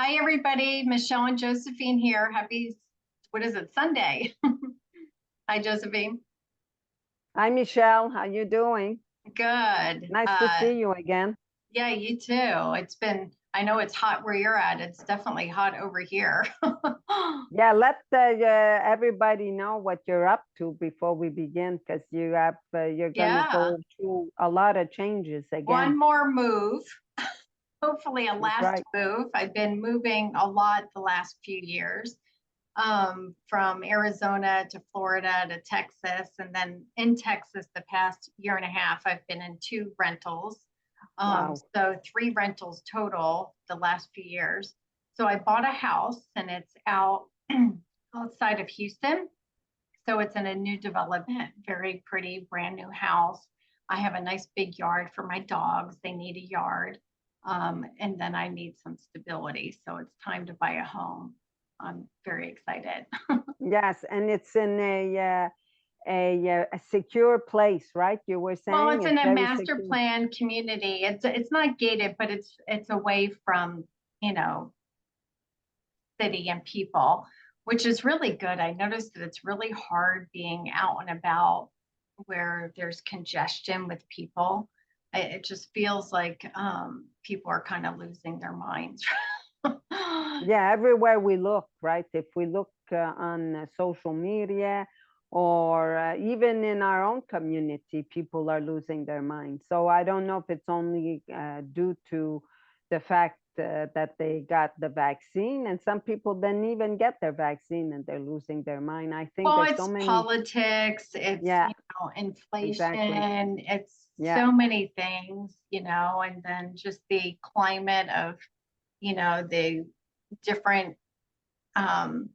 Hi, everybody. Michelle and Josephine here. Happy, what is it, Sunday? Hi, Josephine. Hi, Michelle. How you doing? Good. Nice to see you again. Yeah, you too. I know it's hot where you're at. It's definitely hot over here. Yeah, let everybody know what you're up to before we begin, because you're gonna Yeah. go through a lot of changes One again. more move, hopefully a That's last right. move. I've been moving a lot the last few years, from Arizona to Florida to Texas. And then in Texas, the past year and a half, I've been in two rentals. Wow. So three rentals total the last few years. So I bought a house and it's out outside of Houston. So it's in a new development, very pretty, brand new house. I have a nice big yard for my dogs. They need a yard. And then I need some stability. So it's time to buy a home. I'm very excited. Yes, and it's in a secure place, right? You were Well, saying it's in it's a very master secure. plan community. It's not gated, but it's away from, you know, city and people, which is really good. I noticed that it's really hard being out and about where there's congestion with people. It just feels like people are kind of losing their minds. Yeah, everywhere we look, right? If we look on social media or even in our own community, people are losing their minds. So I don't know if it's only due to the fact that they got the vaccine, and some people didn't even get their vaccine and they're losing their mind. I think Well, there's so it's many. politics, it's, Yeah, exactly. inflation, it's Yeah, so many things, and then just the climate of, the different um,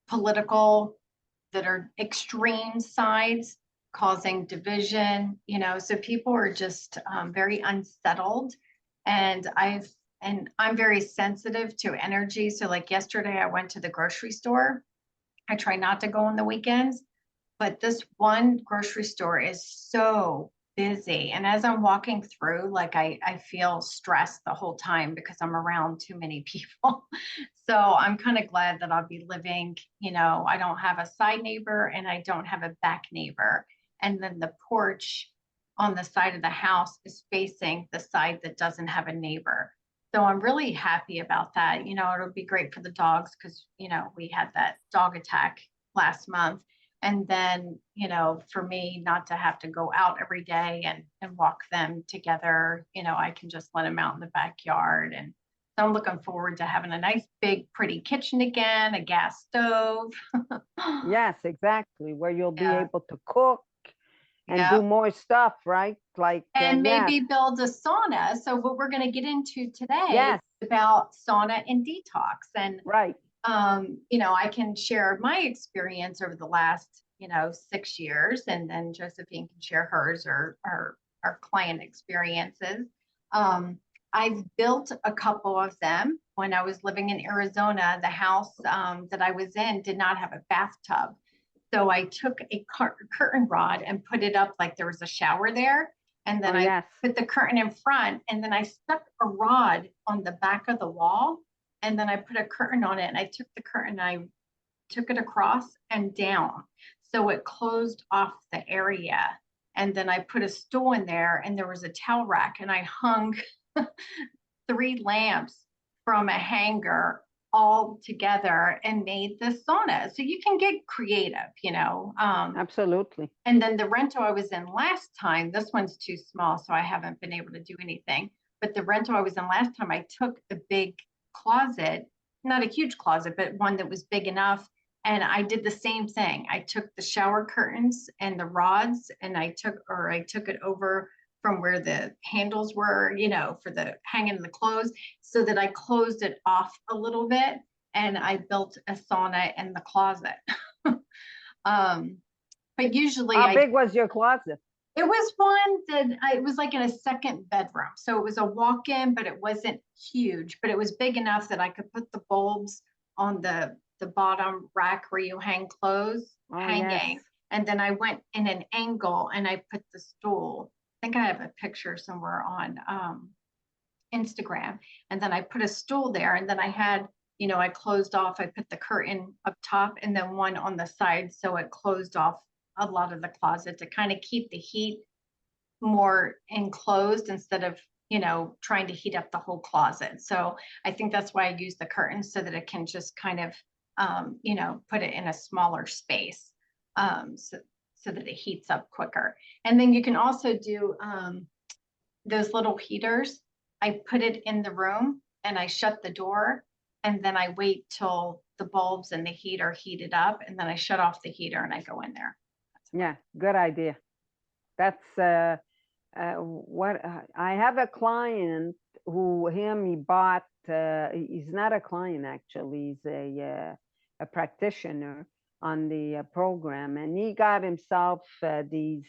political that are extreme sides causing division, so people are just very unsettled. And I'm very sensitive to energy. So like yesterday I went to the grocery store. I try not to go on the weekends, but this one grocery store is so busy. And as I'm walking through, like I feel stressed the whole time because I'm around too many people. So I'm kind of glad that I'll be living, I don't have a side neighbor and I don't have a back neighbor. And then the porch on the side of the house is facing the side that doesn't have a neighbor. So I'm really happy about that. It'll be great for the dogs because, we had that dog attack last month. And then, for me not to have to go out every day and walk them together, I can just let them out in the backyard. And so I'm looking forward to having a nice big pretty kitchen again, a gas stove. yes, exactly. Where you'll be Yeah. able to cook and do Yep. more stuff, right? Like, And yes, maybe build a sauna. So what we're going to get into today yes, is about sauna and detox. And right. I can share my experience over the last, 6 years, and then Josephine can share hers or our client experiences. I've built a couple of them. When I was living in Arizona, the house that I was in did not have a bathtub. So I took a curtain rod and put it up like there was a shower there. And Oh, then I yes. put the curtain in front, and then I stuck a rod on the back of the wall, and then I put a curtain on it, and I took the curtain, I took it across and down. So it closed off the area. And then I put a stool in there and there was a towel rack, and I hung three lamps from a hanger all together and made this sauna. So you can get creative, Absolutely. and then the rental I was in last time, this one's too small, so I haven't been able to do anything. But the rental I was in last time, I took a big closet, not a huge closet, but one that was big enough. And I did the same thing. I took the shower curtains and the rods, and I took it over from where the handles were, for the hanging the clothes, so that I closed it off a little bit. And I built a sauna in the closet. um, but usually How big was your closet? it was one that it was like in a second bedroom. So it was a walk-in, but it wasn't huge, but it was big enough that I could put the bulbs on the bottom rack where you hang clothes Oh, yes. hanging. And then I went in an angle and I put the stool. I think I have a picture somewhere on Instagram. And then I put a stool there, and then I had, I closed off, I put the curtain up top and then one on the side. So it closed off a lot of the closet to kind of keep the heat more enclosed instead of, trying to heat up the whole closet. So I think that's why I use the curtains, so that it can just kind of, put it in a smaller space, so that it heats up quicker. And then you can also do those little heaters. I put it in the room and I shut the door, and then I wait till the bulbs and the heat are heated up, and then I shut off the heater and I go in there. Yeah, good idea. That's what I have a client who he bought. He's not a client actually. He's a practitioner on the program, and he got himself these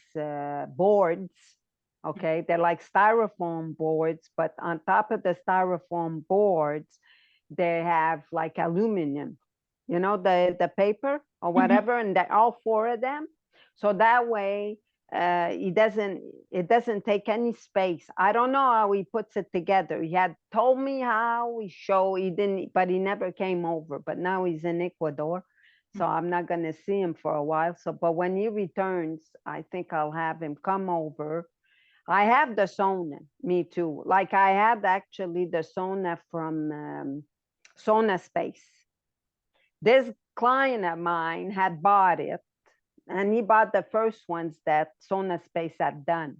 boards. Okay, they're like styrofoam boards, but on top of the styrofoam boards, they have like aluminum, the paper or whatever, and they're all four of them. So that way, it doesn't take any space. I don't know how he puts it together. He had told me how. He didn't, but he never came over. But now he's in Ecuador, so I'm not going to see him for a while. So, but when he returns, I think I'll have him come over. I have the sauna, me too. Like I had actually the sauna from Sauna Space. This client of mine had bought it, and he bought the first ones that Sauna Space had done.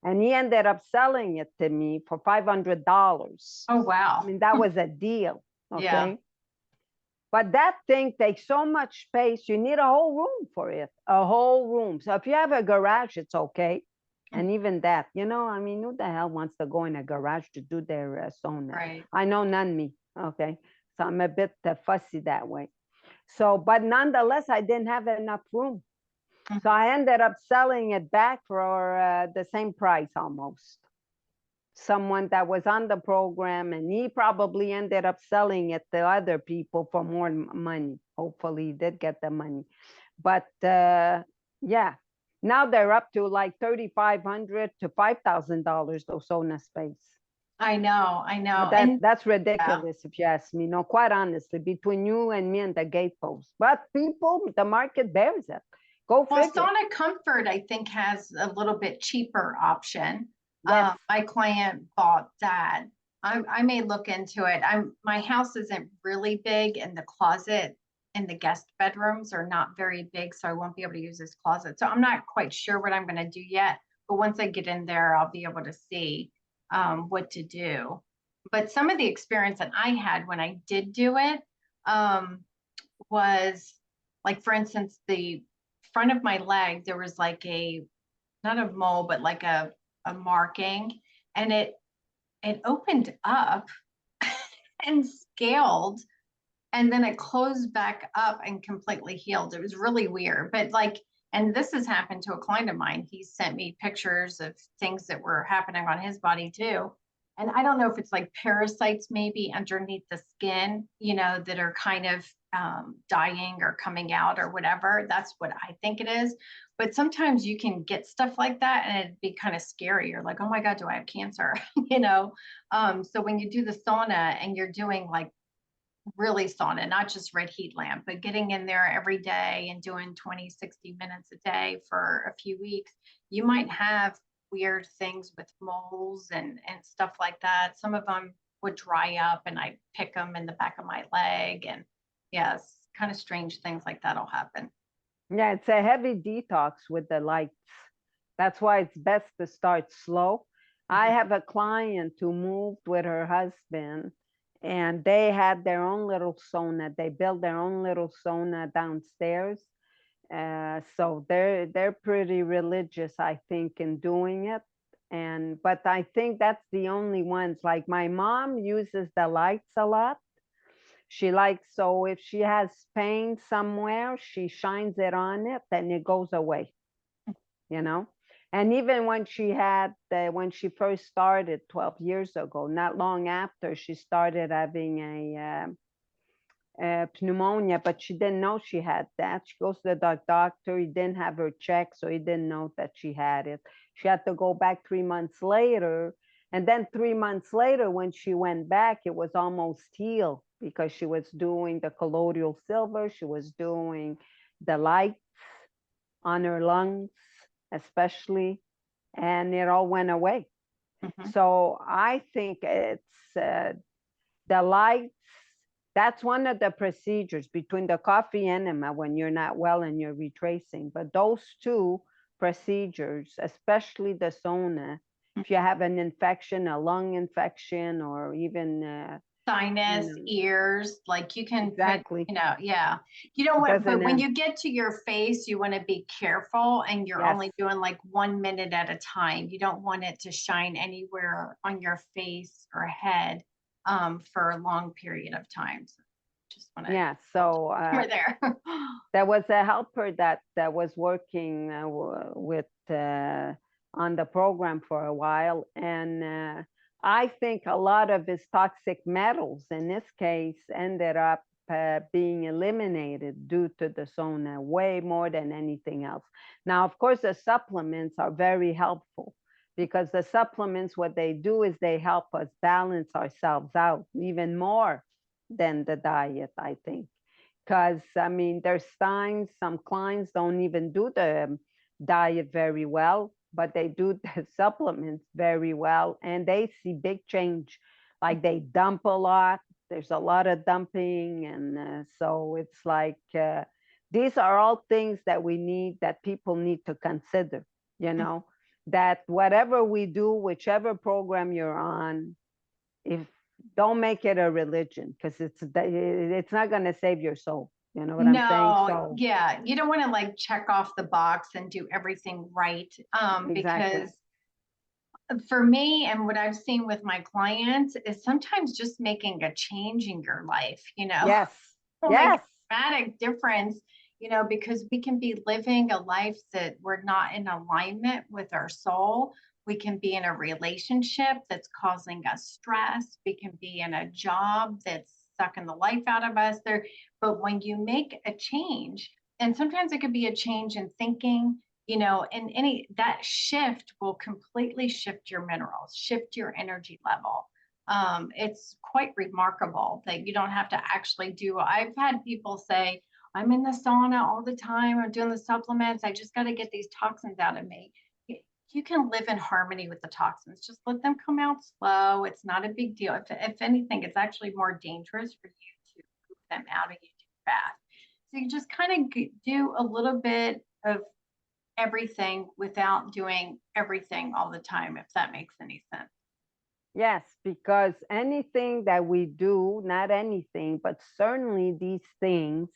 And he ended up selling it to me for $500. Oh, wow. I mean, that was a deal. Okay. Yeah. But that thing takes so much space. You need a whole room for it, a whole room. So if you have a garage, it's okay. And even that, I mean, who the hell wants to go in a garage to do their sauna? Right. I know none me. Okay. So I'm a bit fussy that way. So, but nonetheless, I didn't have enough room. So I ended up selling it back for the same price almost. Someone that was on the program, and he probably ended up selling it to other people for more money. Hopefully he did get the money. But yeah, now they're up to like $3,500 to $5,000, those sauna space. I know. That's ridiculous, if you ask me. No, quite honestly, between you and me and the gatepost. But people, the market bears it. Go figure. Well, Sauna Comfort, I think, has a little bit cheaper option. Yes. My client bought that. I may look into it. My house isn't really big, and the closet and the guest bedrooms are not very big, so I won't be able to use this closet. So I'm not quite sure what I'm going to do yet. But once I get in there, I'll be able to see what to do. But some of the experience that I had when I did do it was, like, for instance, the front of my leg, there was like not a mole, but like a marking, and it opened up and scaled, and then it closed back up and completely healed. It was really weird, but and this has happened to a client of mine. He sent me pictures of things that were happening on his body too. And I don't know if it's like parasites maybe underneath the skin, that are kind of dying or coming out or whatever. That's what I think it is. But sometimes you can get stuff like that and it'd be kind of scary. You're like, oh my God, do I have cancer? So when you do the sauna and you're doing like really sauna, not just red heat lamp, but getting in there every day and doing 20, 60 minutes a day for a few weeks, you might have weird things with moles and stuff like that. Some of them would dry up and I pick them in the back of my leg. And yes, kind of strange things like that'll happen. Yeah, it's a heavy detox with the lights. That's why it's best to start slow. I have a client who moved with her husband, and they had their own little sauna. They built their own little sauna downstairs. So they're pretty religious, I think, in doing it. But I think that's the only ones. Like my mom uses the lights a lot. She likes, so if she has pain somewhere, she shines it on it, then it goes away, And even when when she first started 12 years ago, not long after, she started having a pneumonia, but she didn't know she had that. She goes to the doctor. He didn't have her checked, so he didn't know that she had it. She had to go back 3 months later, And then 3 months later, when she went back, it was almost healed because she was doing the colloidal silver, she was doing the lights on her lungs, especially, and it all went away. Mhm. So I think it's the lights. That's one of the procedures between the coffee enema when you're not well and you're retracing. But those two procedures, especially the sauna, if you have an infection, a lung infection, or even Sinus, ears, like you can put, exactly, yeah. You don't it want, but doesn't when have. you get to your face, you want to be careful and you're Yes, only doing like 1 minute at a time. You don't want it to shine anywhere on your face or head for a long period of time. So just want to yeah. So we're there. there was a helper that was working with on the program for a while, and I think a lot of his toxic metals in this case ended up being eliminated due to the sauna way more than anything else. Now, of course, the supplements are very helpful because the supplements, what they do is they help us balance ourselves out even more than the diet, I think. Because I mean, there's times some clients don't even do the diet very well, but they do the supplements very well, and they see big change. Like they dump a lot. There's a lot of dumping, and so it's like these are all things that we need that people need to consider. You know, that whatever we do, whichever program you're on, if don't make it a religion because it's not going to save your soul. You know what I'm saying? No, So yeah, you don't want to like check off the box and do everything right. exactly. Because for me and what I've seen with my clients is sometimes just making a change in your life, Yes. will make a Yes. dramatic difference, because we can be living a life that we're not in alignment with our soul. We can be in a relationship that's causing us stress. We can be in a job that's sucking the life out of us there. But when you make a change, and sometimes it could be a change in thinking, and any that shift will completely shift your minerals, shift your energy level. It's quite remarkable that you don't have to actually do. I've had people say, I'm in the sauna all the time, I'm doing the supplements, I just got to get these toxins out of me. You can live in harmony with the toxins, just let them come out slow. It's not a big deal. If anything, it's actually more dangerous for you to move them out of you too fast. So you just kind of do a little bit of everything without doing everything all the time, if that makes any sense. Yes, because anything that we do, not anything, but certainly these things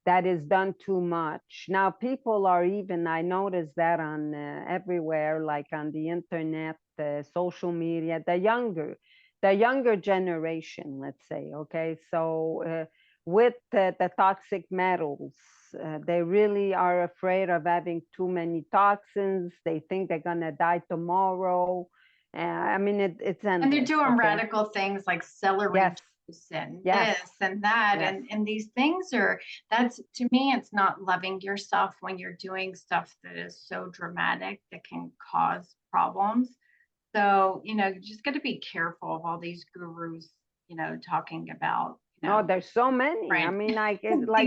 that is done too much. Now, people are even, I noticed that on everywhere, like on the internet, social media, the younger generation, let's say, okay? So with the toxic metals, they really are afraid of having too many toxins. They think they're gonna die tomorrow. I mean, it's And they're endless, doing okay? radical things like celery Yes, juice and yes, this and that. yes. And these things are, that's to me, it's not loving yourself when you're doing stuff that is so dramatic that can cause problems. So, you just got to be careful of all these gurus, talking about, No, there's so many. I different mean, like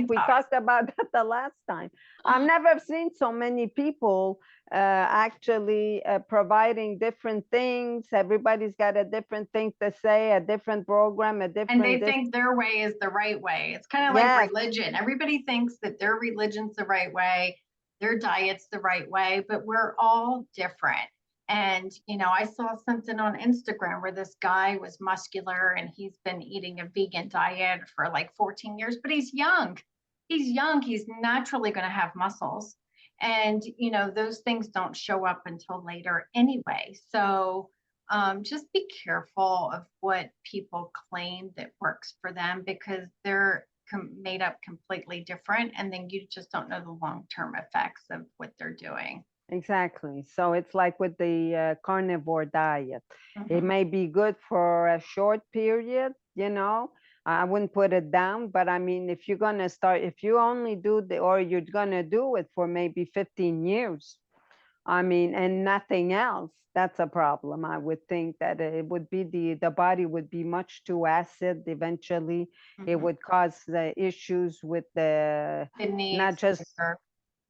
we detox. talked about that the last time. I've never seen so many people actually providing different things. Everybody's got a different thing to say, a different program, a And different they this. think their way is the right way. It's kind of like Yes, religion. Everybody thinks that their religion's the right way, their diet's the right way, but we're all different. And, I saw something on Instagram where this guy was muscular and he's been eating a vegan diet for like 14 years, but he's young. He's young. He's naturally going to have muscles. And, those things don't show up until later anyway. So, just be careful of what people claim that works for them because they're made up completely different. And then you just don't know the long term effects of what they're doing. exactly. So it's like with the carnivore diet. It Mhm. may be good for a short period, you know. I wouldn't put it down, but I mean, if you're gonna start, if you only do or you're gonna do it for maybe 15 years, I mean, and nothing else, that's a problem. I would think that it would be the body would be much too acid eventually. It Mhm. would cause the issues with the not Kidneys, just liver.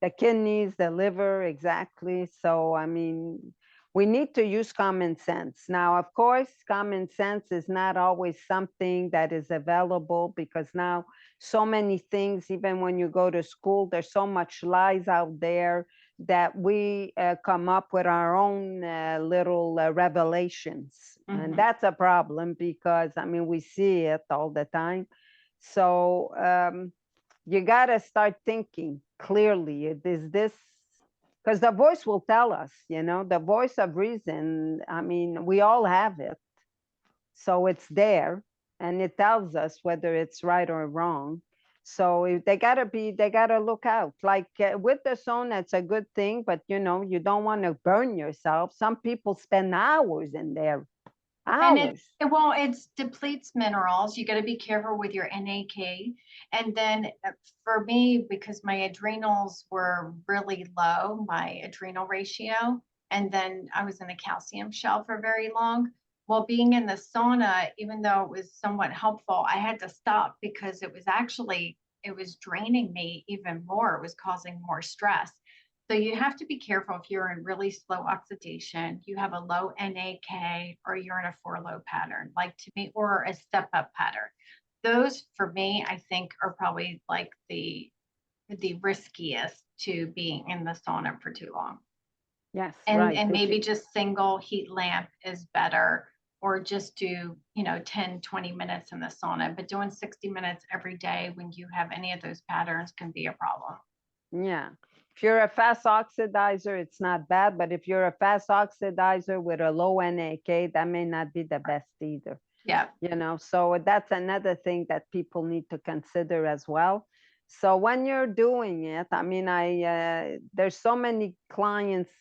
the kidneys, the liver, exactly. So, I mean, we need to use common sense. Now, of course, common sense is not always something that is available because now so many things, even when you go to school, there's so much lies out there that we come up with our own little revelations. And Mhm. that's a problem because, I mean, we see it all the time. So, you got to start thinking clearly. Is this because the voice will tell us, the voice of reason. I mean, we all have it. So it's there and it tells us whether it's right or wrong. So they gotta look out. Like with the sauna, it's a good thing, but you don't want to burn yourself. Some people spend hours in there, And hours. it depletes minerals. You got to be careful with your NAK. And then for me, because my adrenals were really low, my adrenal ratio, and then I was in a calcium shell for very long. Well, being in the sauna, even though it was somewhat helpful, I had to stop because it was draining me even more. It was causing more stress. So you have to be careful if you're in really slow oxidation, you have a low NAK, or you're in a 4 low pattern, like to me, or a step up pattern. Those for me, I think are probably like the riskiest to being in the sauna for too long. Yes, And right. and maybe just single heat lamp is better, or just do 10, 20 minutes in the sauna, but doing 60 minutes every day when you have any of those patterns can be a problem. Yeah. If you're a fast oxidizer, it's not bad. But if you're a fast oxidizer with a low NAK, that may not be the best either. Yeah. So that's another thing that people need to consider as well. So when you're doing it, I mean, there's so many clients.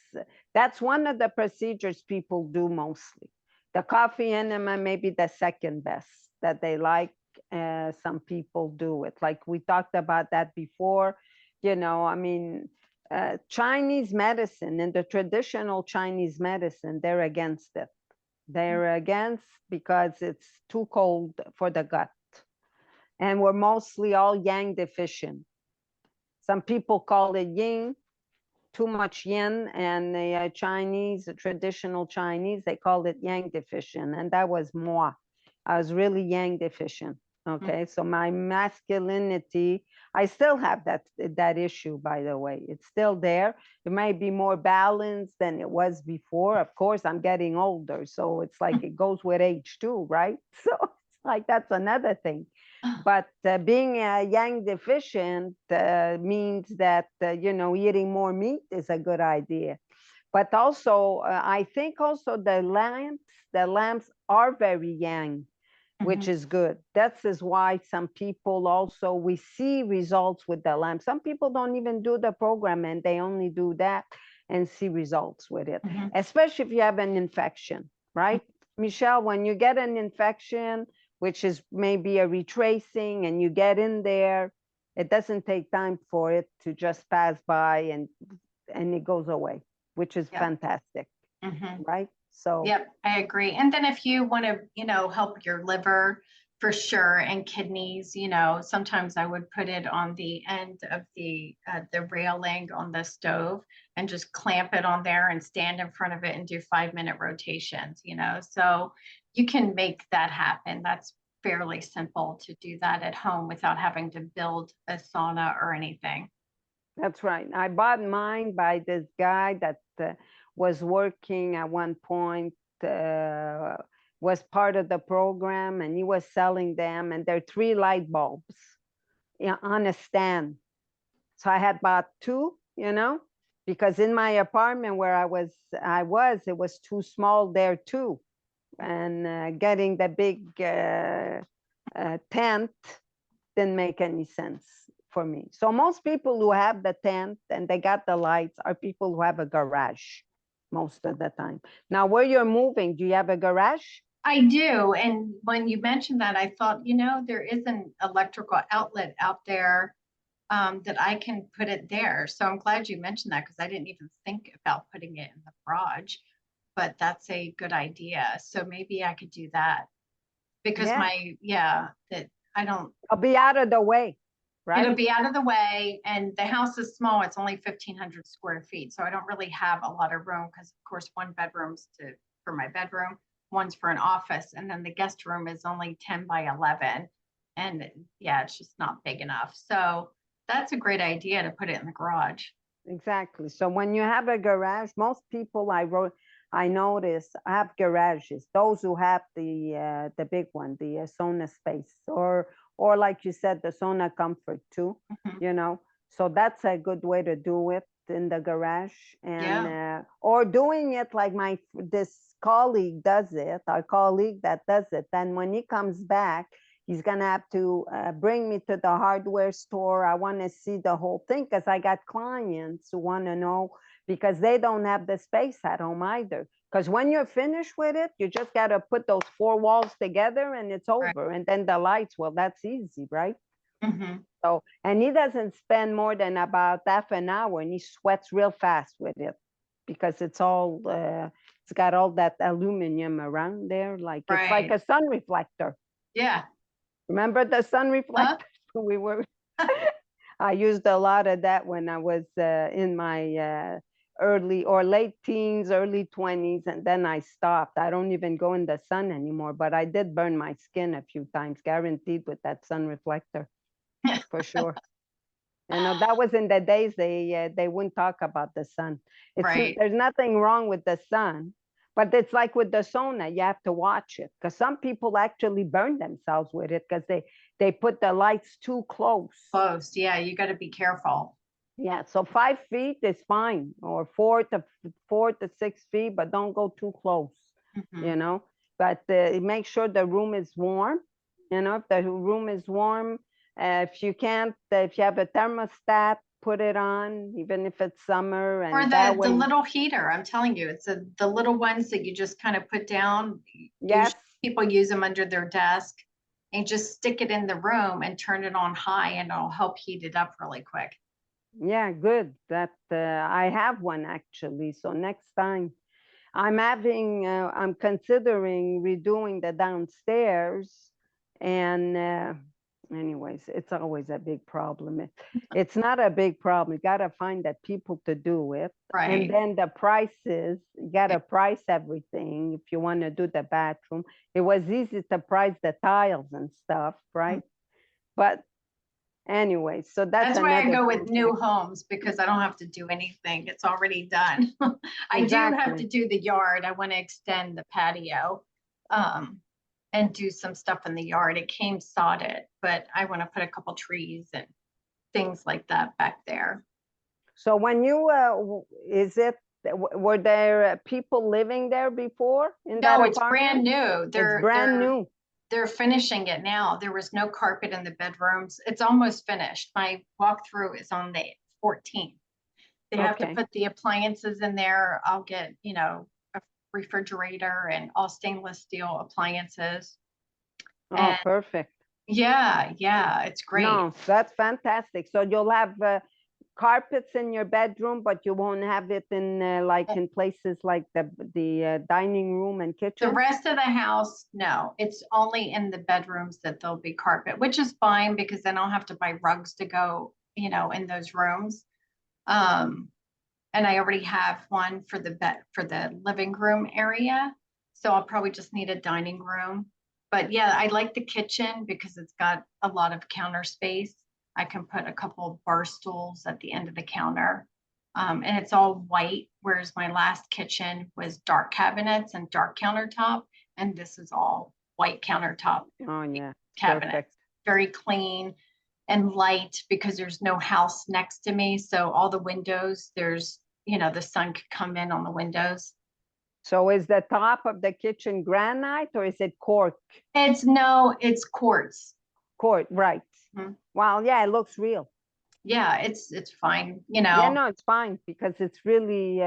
That's one of the procedures people do mostly. The coffee enema may be the second best that they like. Some people do it. Like we talked about that before. I mean, Chinese medicine and the traditional Chinese medicine, they're against it. They're against because it's too cold for the gut. And we're mostly all yang deficient. Some people call it yin, too much yin, and the Chinese, the traditional Chinese, they called it yang deficient. And that was moi. I was really yang deficient. Okay, so my masculinity, I still have that issue, by the way. It's still there. It might be more balanced than it was before. Of course, I'm getting older, so it's like it goes with age too, right? So it's like that's another thing. But being yang deficient means that eating more meat is a good idea. But also, I think also the lamps are very yang, which Mhm. is good. That's is why some people also we see results with the lamp. Some people don't even do the program and they only do that and see results with it, Mhm. especially if you have an infection, right? Michelle, when you get an infection, which is maybe a retracing, and you get in there, it doesn't take time for it to just pass by and it goes away, which is Yeah. fantastic, Mhm. right? So Yep, I agree. And then if you want to, help your liver for sure, and kidneys, sometimes I would put it on the end of the railing on the stove and just clamp it on there and stand in front of it and do 5-minute rotations, So you can make that happen. That's fairly simple to do that at home without having to build a sauna or anything. that's right. I bought mine by this guy that was working at one point, uh, was part of the program, and he was selling them, and they're 3 light bulbs, on a stand. So I had bought two, because in my apartment where it was too small there too, and getting the big tent didn't make any sense for me. So most people who have the tent and they got the lights are people who have a garage most of the time. Now, where you're moving, do you have a garage? I do. And when you mentioned that, I thought, there is an electrical outlet out there that I can put it there. So I'm glad you mentioned that because I didn't even think about putting it in the garage, but that's a good idea. So maybe I could do that because Yeah, that I don't, I'll be out of the way, it'll right? be out of the way and the house is small. It's only 1,500 square feet. So I don't really have a lot of room because of course one bedroom's for my bedroom, one's for an office. And then the guest room is only 10 by 11. And yeah, it's just not big enough. So that's a great idea to put it in the garage. Exactly. So when you have a garage, most people I notice have garages. Those who have the big one, the sauna space, or like you said, the sauna comfort too. Mhm. You know, so that's a good way to do it in the garage, and Yeah. or doing it like this colleague does it. Our colleague that does it. Then when he comes back, he's gonna have to bring me to the hardware store. I want to see the whole thing because I got clients who want to know because they don't have the space at home either. Because when you're finished with it, you just got to put those four walls together and it's Right. over. And then the lights, well, that's easy, right? Mm-hmm. So, and he doesn't spend more than about half an hour and he sweats real fast with it because it's got all that aluminum around there. Like it's like Right. a sun reflector. Yeah. Remember the sun Huh? reflectors? We were. I used a lot of that when I was in my early or late teens, early 20s, and then I stopped. I don't even go in the sun anymore, but I did burn my skin a few times, guaranteed with that sun reflector for sure. You know, that was in the days they wouldn't talk about the sun. It's Right. there's nothing wrong with the sun, but it's like with the sauna, you have to watch it because some people actually burn themselves with it because they put the lights too close. Close. Yeah. You got to be careful. Yeah, so 5 feet is fine, or 4 to 6 feet, but don't go too close, Mm-hmm. you know. But make sure the room is warm. You know, if the room is warm, if you can't, if you have a thermostat, put it on, even if it's summer, Or and that the way, little heater. I'm telling you, it's the little ones that you just kind of put down. yes, Usually people use them under their desk and just stick it in the room and turn it on high and it'll help heat it up really quick. yeah, good. That I have one actually. So next time I'm considering redoing the downstairs, and anyways, it's always a big problem. It's not a big problem. You got to find the people to do it, and Right. then the prices. You got to price everything if you want to do the bathroom. It was easy to price the tiles and stuff, right? But anyway, so that's That's why I another go with new subject. homes because I don't have to do anything. It's already done. I do have Exactly. to do the yard. I want to extend the patio um, and do some stuff in the yard. It came sodded, but I want to put a couple trees and things like that back there. So when you is it were there people living there before in that No, it's apartment? brand new. It's brand new. They're finishing it now. There was no carpet in the bedrooms. It's almost finished. My walkthrough is on the 14th. They have to Okay. put the appliances in there. I'll get, a refrigerator and all stainless steel appliances. Oh, And perfect. yeah, it's great. No, that's fantastic. So you'll have carpets in your bedroom, but you won't have it in like in places like the dining room and The kitchen. rest of the house, no, it's only in the bedrooms that there'll be carpet, which is fine because then I'll have to buy rugs to go, in those rooms. Um, and I already have one for the living room area. So I'll probably just need a dining room. But yeah, I like the kitchen because it's got a lot of counter space. I can put a couple of bar stools at the end of the counter. And it's all white, whereas my last kitchen was dark cabinets and dark countertop. And this is all white countertop Oh yeah, cabinets. perfect. Very clean and light because there's no house next to me. So all the windows, the sun could come in on the windows. So is the top of the kitchen granite or is it cork? It's quartz. Cork, right. Mhm. Well, yeah, it looks real. Yeah, it's fine. Yeah, no, it's fine because it's really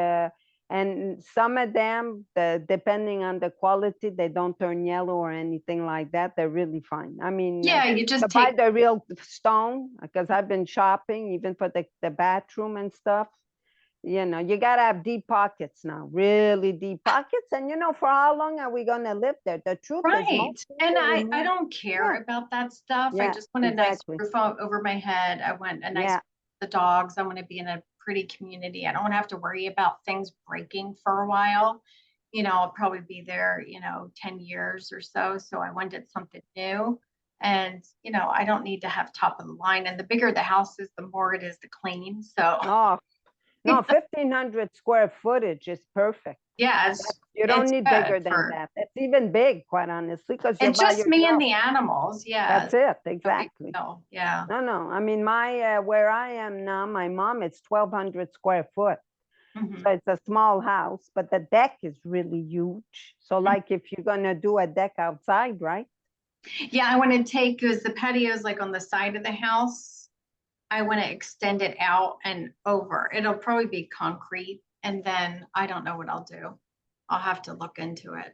And some of them, depending on the quality, they don't turn yellow or anything like that. They're really fine. I mean, Yeah, you to just buy take, the real stone, because I've been shopping even for the bathroom and stuff. You got to have deep pockets now, really deep pockets. And for how long are we going to live there? The truth is, right. most And people I remove. don't care Yeah, about that stuff. I yeah, just want a nice exactly. roof over my head. I want a nice Yeah, the dogs. I want to be in a pretty community. I don't want to have to worry about things breaking for a while. I'll probably be there, 10 years or so. So I wanted something new. And, I don't need to have top of the line. And the bigger the house is, the more it is to clean. So oh, no, 1,500 square footage is perfect. yeah, You don't it's need good bigger than for that. It's even big, quite honestly, because you're and by just me and yourself. the animals. Yeah. That's it, No big exactly. deal. Yeah. No, no. I mean, where I am now, my mom, it's 1,200 square foot. Mhm. So it's a small house, but the deck is really huge. So, like, if you're gonna do a deck outside, right? Yeah, I want to take because the patio is like on the side of the house. I want to extend it out and over. It'll probably be concrete, and then I don't know what I'll do. I'll have to look into it.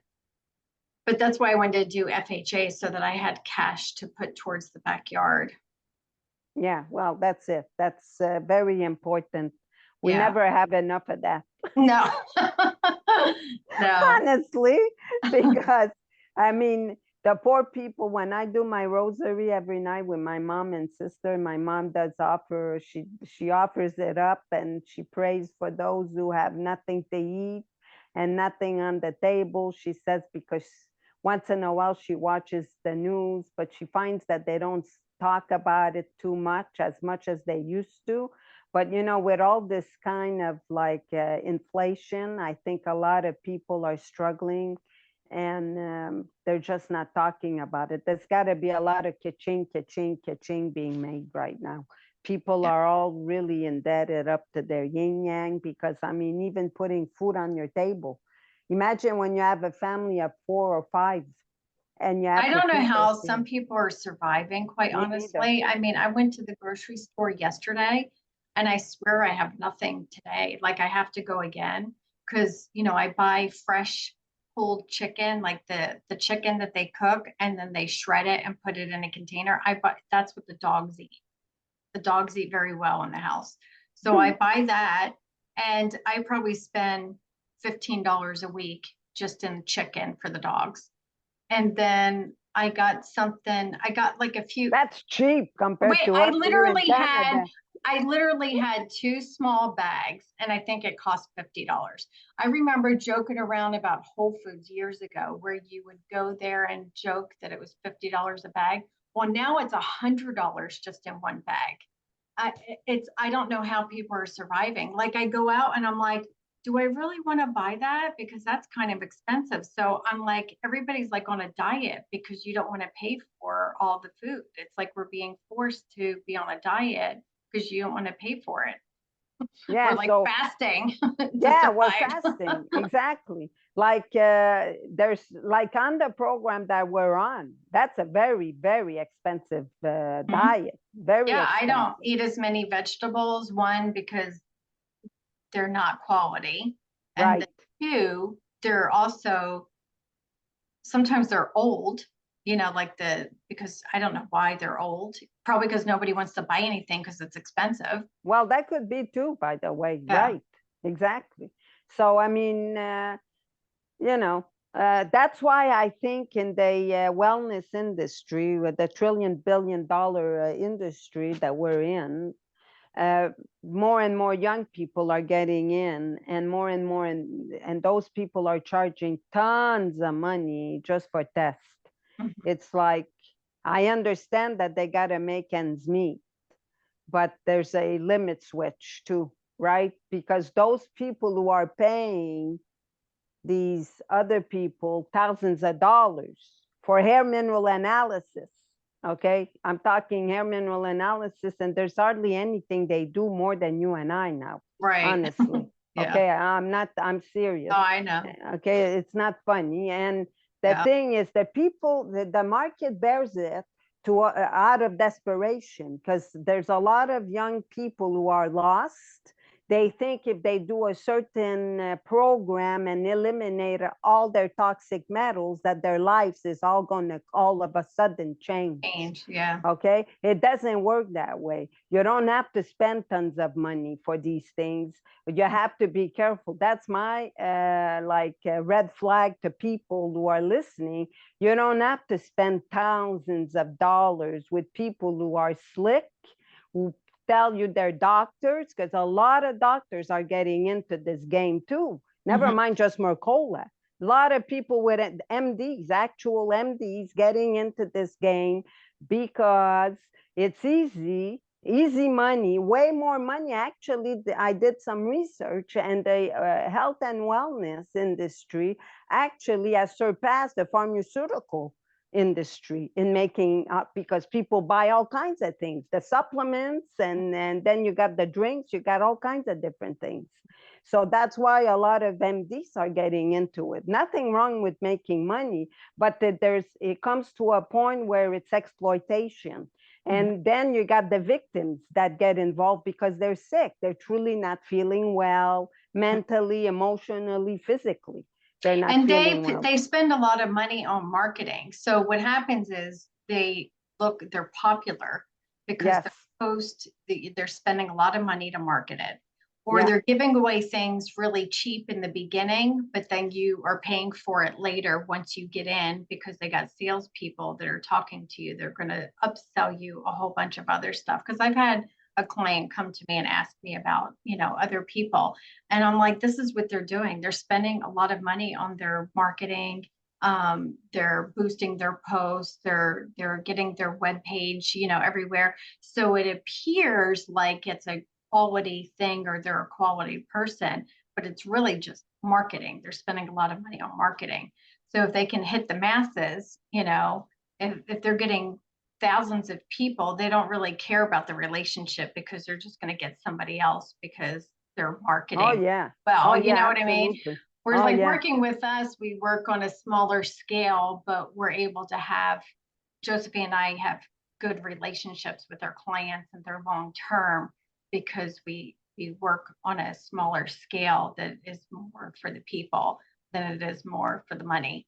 But that's why I wanted to do FHA so that I had cash to put towards the backyard. Yeah, well, that's it. That's very important. We Yeah. never have enough of that. No. No. Honestly, because I mean, the poor people, when I do my rosary every night with my mom and sister, my mom does offer, she offers it up and she prays for those who have nothing to eat and nothing on the table. She says, because once in a while she watches the news, but she finds that they don't talk about it too much as they used to. But with all this kind of like inflation, I think a lot of people are struggling, and they're just not talking about it. There's got to be a lot of ka-ching, ka-ching, ka-ching being made right now. People Yeah. are all really indebted up to their yin yang, because I mean, even putting food on your table. Imagine when you have a family of 4 or 5 and you I have to don't know feed those how some people. people are surviving, quite Me neither. honestly. I mean, I went to the grocery store yesterday and I swear I have nothing today. Like I have to go again because, I buy fresh pulled chicken, like the chicken that they cook and then they shred it and put it in a container. I buy that's what the dogs eat. The dogs eat very well in the house. So I buy that and I probably spend $15 a week just in chicken for the dogs. And then I got like a few, That's cheap compared wait, to us here in Canada. I literally had two small bags and I think it cost $50. I remember joking around about Whole Foods years ago where you would go there and joke that it was $50 a bag. Well, now it's $100 just in one bag. I don't know how people are surviving. Like I go out and I'm like, do I really want to buy that? Because that's kind of expensive. So I'm like, everybody's like on a diet because you don't want to pay for all the food. It's like we're being forced to be on a diet because you don't want to pay for it. We're Yeah, like so fasting to yeah, we're survive. fasting. Exactly. Like there's like on the program that we're on, that's a very, very expensive diet. Very Yeah, I don't expensive. eat as many vegetables. One, because they're not quality. And then Right. two, they're also sometimes they're old, like because I don't know why they're old. Probably because nobody wants to buy anything because it's expensive. Well, that could be too, by the way. Yeah. Right. Exactly. So, I mean, you know, that's why I think in the wellness industry, with the trillion-billion-dollar industry that we're in, uh, more and more young people are getting in, and more, and those people are charging tons of money just for tests. Mhm. It's like, I understand that they got to make ends meet, but there's a limit switch too, right? Because those people who are paying these other people thousands of dollars for hair mineral analysis. Okay, I'm talking hair mineral analysis, and there's hardly anything they do more than you and I now, Right. honestly. Yeah. Okay, I'm serious. Oh, I know. Okay, it's not funny. And the Yeah. thing is, the people, the market bears it to out of desperation, because there's a lot of young people who are lost. They think if they do a certain program and eliminate all their toxic metals, that their lives is all going to all of a sudden change. Yeah. Okay, it doesn't work that way. You don't have to spend tons of money for these things, but you have to be careful. That's my red flag to people who are listening. You don't have to spend thousands of dollars with people who are slick, who tell you they're doctors, because a lot of doctors are getting into this game too. Never mind just Mercola. A lot of people with MDs, actual MDs, getting into this game because it's easy money, way more money. Actually, I did some research, and the health and wellness industry actually has surpassed the pharmaceutical industry in making up, because people buy all kinds of things, the supplements, and then you got the drinks, you got all kinds of different things. So that's why a lot of MDs are getting into it. Nothing wrong with making money, but it comes to a point where it's exploitation. And then you got the victims that get involved because they're sick. They're truly not feeling well, mentally, emotionally, physically. They're not and feeling well. They spend a lot of money on marketing. So what happens is they're popular because they're spending a lot of money to market it, or they're giving away things really cheap in the beginning, but then you are paying for it later once you get in, because they got salespeople that are talking to you. They're going to upsell you a whole bunch of other stuff. Because I've had a client come to me and ask me about, other people. And I'm like, this is what they're doing. They're spending a lot of money on their marketing. They're boosting their posts. They're getting their webpage, everywhere. So it appears like it's a quality thing or they're a quality person, but it's really just marketing. They're spending a lot of money on marketing. So if they can hit the masses, if they're getting thousands of people, they don't really care about the relationship, because they're just going to get somebody else because they're marketing. Oh, yeah. Well, you know what absolutely. I mean? Whereas working with us, we work on a smaller scale, but we're able to have, Josephine and I have good relationships with our clients, and they're long-term because we work on a smaller scale that is more for the people than it is more for the money.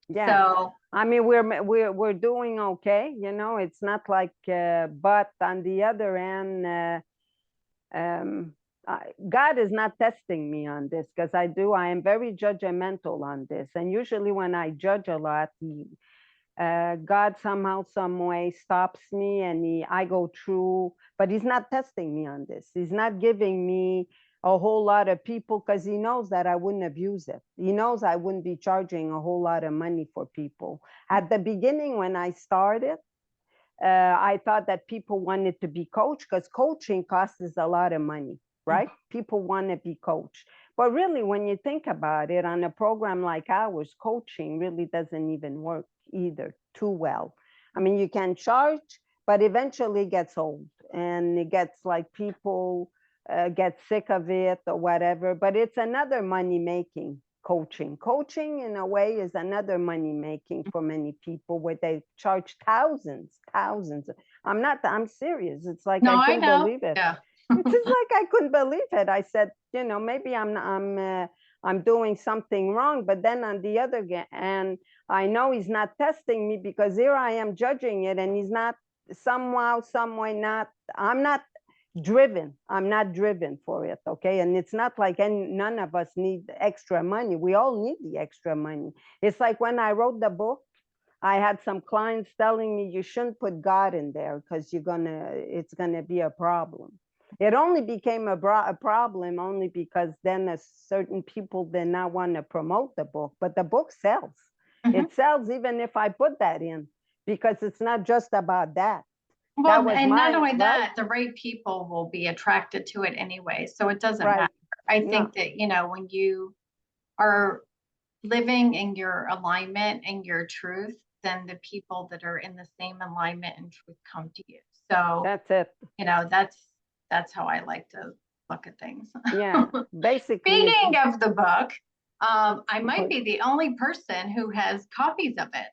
Yeah. So I mean, we're doing okay. It's not like, but on the other hand, God is not testing me on this, because I am very judgmental on this. And usually when I judge a lot, God somehow, some way stops me, and I go through, but he's not testing me on this. He's not giving me a whole lot of people, because he knows that I wouldn't abuse it. He knows I wouldn't be charging a whole lot of money for people. At the beginning, when I started, I thought that people wanted to be coached, because coaching costs a lot of money, right? People want to be coached. But really, when you think about it, on a program like ours, coaching really doesn't even work either too well. I mean, you can charge, but eventually it gets old, and it gets like people get sick of it or whatever. But it's another money-making coaching. Coaching, in a way, is another money-making for many people, where they charge thousands. I'm serious. It's like, I couldn't believe it. Yeah. It's just like, I couldn't believe it. I said, maybe I'm doing something wrong. But then on the other hand, I know he's not testing me, because here I am judging it, and he's not somehow, some way, I'm not driven. I'm not driven for it. Okay. And it's not like none of us need extra money. We all need the extra money. It's like when I wrote the book, I had some clients telling me, you shouldn't put God in there, because it's gonna be a problem. It only became a problem only because then certain people did not want to promote the book, but the book sells. It sells even if I put that in, because it's not just about that. Well, and not only that, the right people will be attracted to it anyway. So it doesn't matter. I think that, when you are living in your alignment and your truth, then the people that are in the same alignment and truth come to you. So that's it. That's how I like to look at things. Yeah, basically. Speaking of the book, I might be the only person who has copies of it.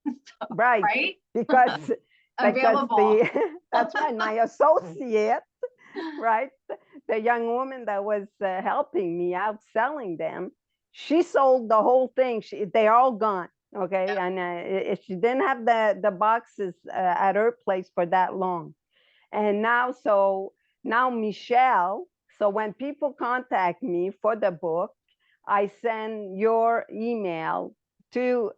So, right? Because available. That's right, my associate, right? the young woman that was helping me out selling them, she sold the whole thing. They're all gone. Okay. And she didn't have the boxes at her place for that long. And now Michelle, so when people contact me for the book, I send your email to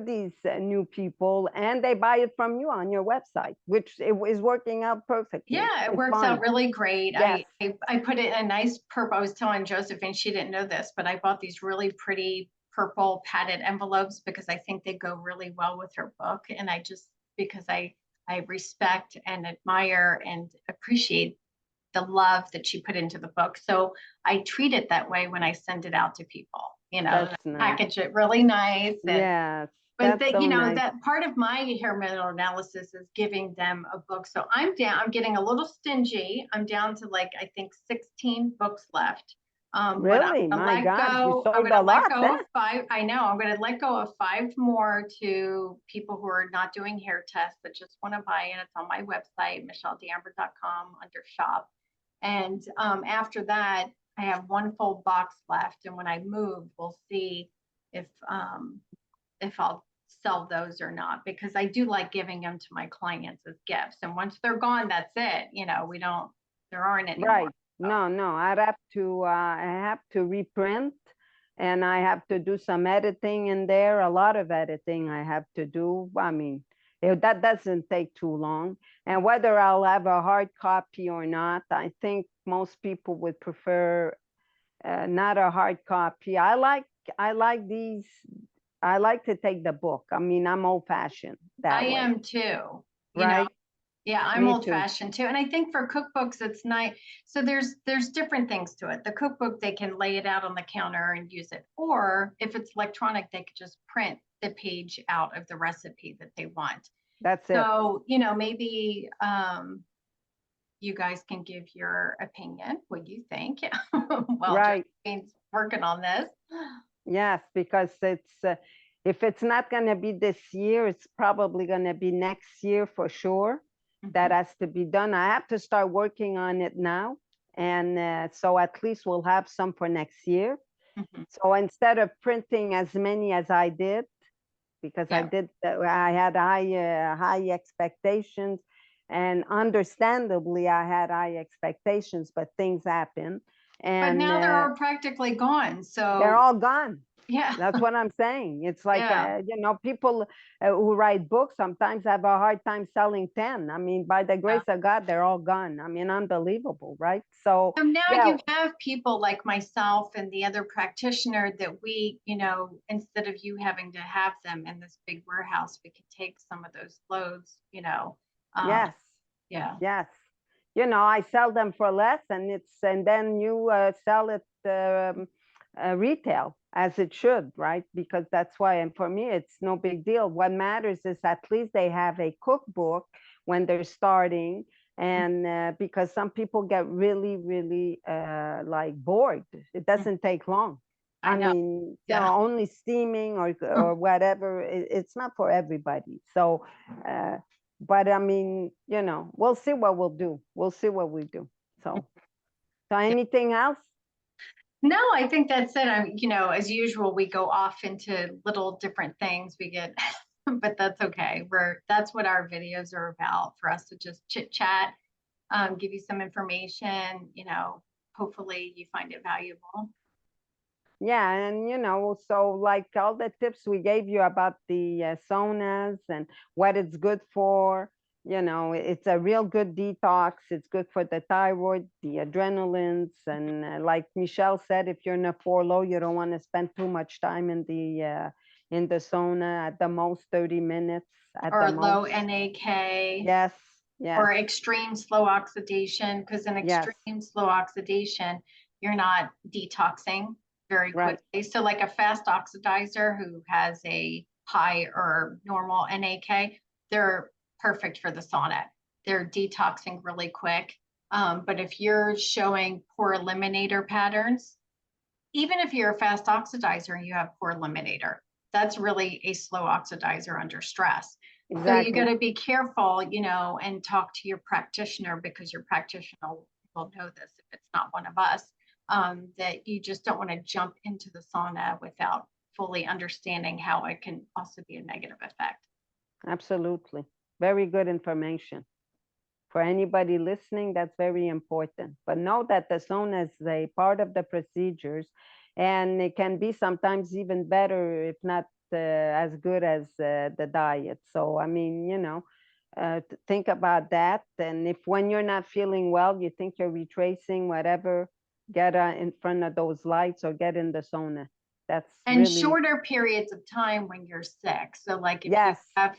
these new people, and they buy it from you on your website, which is working out perfectly. Yeah, it It's works fine. out really great. Yes. I put it in a nice purple. I was telling Josephine, she didn't know this, but I bought these really pretty purple padded envelopes because I think they go really well with her book. And I just, because I respect and admire and appreciate the love that she put into the book. So I treat it that way when I send it out to people, That's nice. package it really nice. And, Yes. but That's so nice. that part of my hair mineral analysis is giving them a book. So I'm getting a little stingy. I'm down to like, I think 16 books left. Really? My God, you I'm sold gonna a let lot go then. of 5. I know I'm gonna let go of 5 more to people who are not doing hair tests that just want to buy it. It's on my website, michelledeamber.com under shop. And after that, I have 1 full box left. And when I move, we'll see if I'll sell those or not, because I do like giving them to my clients as gifts. And once they're gone, that's it. There aren't any Right. more. No, I have to reprint, and I have to do some editing in there, a lot of editing I have to do. I mean, that doesn't take too long. And whether I'll have a hard copy or not, I think most people would prefer not a hard copy. I like these. I like to take the book. I mean, I'm old fashioned that I way, am too. right? Yeah, I'm Me old too. fashioned too. And I think for cookbooks, it's nice. So there's different things to it. The cookbook, they can lay it out on the counter and use it. Or if it's electronic, they could just print the page out of the recipe that they want. That's it. So, maybe you guys can give your opinion, what you think. Well, Right. Josephine's working on this. Yes, because if it's not going to be this year, it's probably going to be next year for sure. That has to be done. I have to start working on it now. And so at least we'll have some for next year. So instead of printing as many as I did, because I had high expectations, and understandably I had high expectations, but things happen. But now they're all practically gone. So they're all gone. Yeah. That's what I'm saying. It's like, Yeah. People who write books sometimes have a hard time selling 10. I mean, by the grace of God, they're all gone. I mean, unbelievable, right? So now yeah. you have people like myself and the other practitioner that we, instead of you having to have them in this big warehouse, we could take some of those loads, Yes. Yeah. Yes. I sell them for less, and then you sell it retail, as it should, right? Because that's why, and for me, it's no big deal. What matters is at least they have a cookbook when they're starting, and because some people get really, really like bored. It doesn't take long. I mean, only steaming or whatever. It's not for everybody. So, but I mean, we'll see what we'll do. We'll see what we do. So anything else? No, I think that's it. As usual, we go off into little different things. We get, but that's okay. That's what our videos are about, for us to just chit chat, give you some information, hopefully you find it valuable. Yeah, and so like all the tips we gave you about the saunas and what it's good for, it's a real good detox. It's good for the thyroid, the adrenalines, and like Michelle said, if you're in a 4-low, you don't want to spend too much time in the sauna. At the most 30 minutes. Or low NAK. Yes. Or extreme slow oxidation, because in extreme slow oxidation, you're not detoxing very quickly. So like a fast oxidizer who has a high or normal NAK, they're perfect for the sauna. They're detoxing really quick. But if you're showing poor eliminator patterns, even if you're a fast oxidizer and you have poor eliminator, that's really a slow oxidizer under stress. Exactly. So you got to be careful, and talk to your practitioner, because your practitioner will know this if it's not one of us, that you just don't want to jump into the sauna without fully understanding how it can also be a negative effect. Absolutely. Very good information. For anybody listening, that's very important. But know that the sauna is a part of the procedures, and it can be sometimes even better, if not as good as the diet. So, I mean, think about that. And if when you're not feeling well, you think you're retracing, whatever, get in front of those lights or get in the sauna. That's And really, shorter periods of time when you're sick. So like if you yes, have,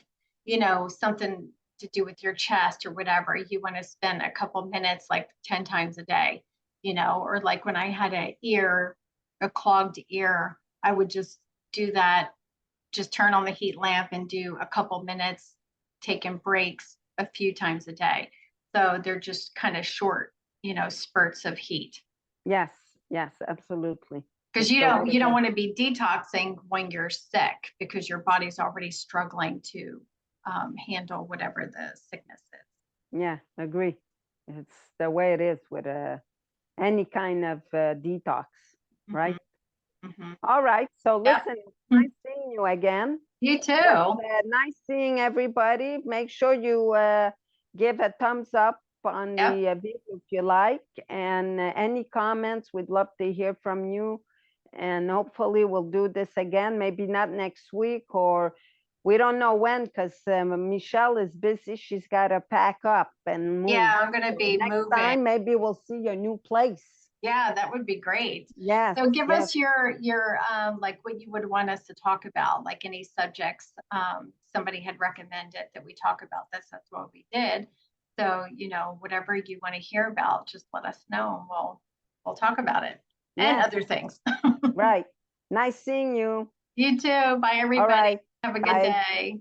something to do with your chest or whatever, you want to spend a couple minutes, like 10 times a day, or like when I had a clogged ear, I would just do that, just turn on the heat lamp and do a couple minutes, taking breaks a few times a day. So they're just kind of short, spurts of heat. yes, yes, absolutely. Because It's the way you don't that, want to be detoxing when you're sick, because your body's already struggling to handle whatever the sickness is. yeah, agree. It's the way it is with any kind of detox, right? Mm-hmm. All right. So Yep. listen, nice seeing you again. You It too. was nice seeing everybody. Make sure you give a thumbs up on Yep. the video if you like, and any comments, we'd love to hear from you. And hopefully we'll do this again, maybe not next week, or we don't know when, because Michelle is busy. She's got to pack up and move. Yeah, I'm going to So be next moving. time, maybe we'll see your new place. Yeah, that would be great. Yes. So give yes. us your like what you would want us to talk about, like any subjects somebody had recommended that we talk about this. That's what we did. So, whatever you want to hear about, just let us know and we'll talk about it and Yes. other things. Right. Nice seeing you. You too. Bye everybody. All right. Have a good Bye. day.